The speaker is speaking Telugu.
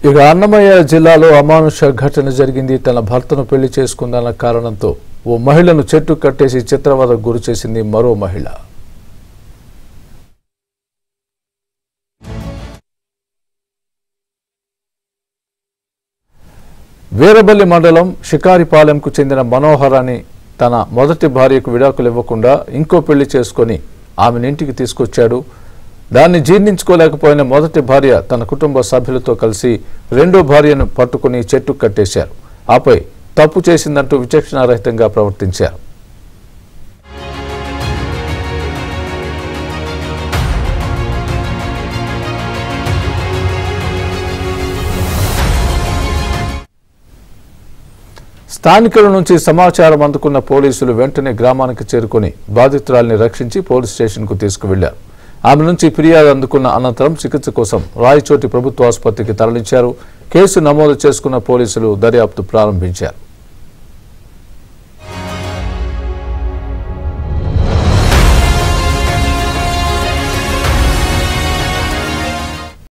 ఇక అన్నమయ్య జిల్లాలో అమానుష ఘటన జరిగింది. తన భర్తను పెళ్లి చేసుకుందన్న కారణంతో ఓ మహిళను చెట్టు కట్టేసి చిత్రవదకు గురి చేసింది మరో మహిళ. వీరబల్లి మండలం షికారిపాలెంకు చెందిన మనోహరాన్ని తన మొదటి భార్యకు విడాకులు ఇవ్వకుండా ఇంకో పెళ్లి చేసుకుని ఆమెను ఇంటికి తీసుకొచ్చాడు. దాన్ని జీర్ణించుకోలేకపోయిన మొదటి భార్య తన కుటుంబ సభ్యులతో కలిసి రెండో భార్యను పట్టుకుని చెట్టు కట్టేశారు. ఆపై తప్పు చేసిందంటూ విచక్షణారహితంగా ప్రవర్తించారు. స్థానికుల నుంచి సమాచారం అందుకున్న పోలీసులు వెంటనే గ్రామానికి చేరుకుని బాధితురాలిని రక్షించి పోలీస్ స్టేషన్కు తీసుకువెళ్లారు. ఆమె నుంచి ఫిర్యాదు అందుకున్న అనంతరం చికిత్స కోసం రాయచోటి ప్రభుత్వ ఆసుపత్రికి తరలించారు. కేసు నమోదు చేసుకున్న పోలీసులు దర్యాప్తు ప్రారంభించారు.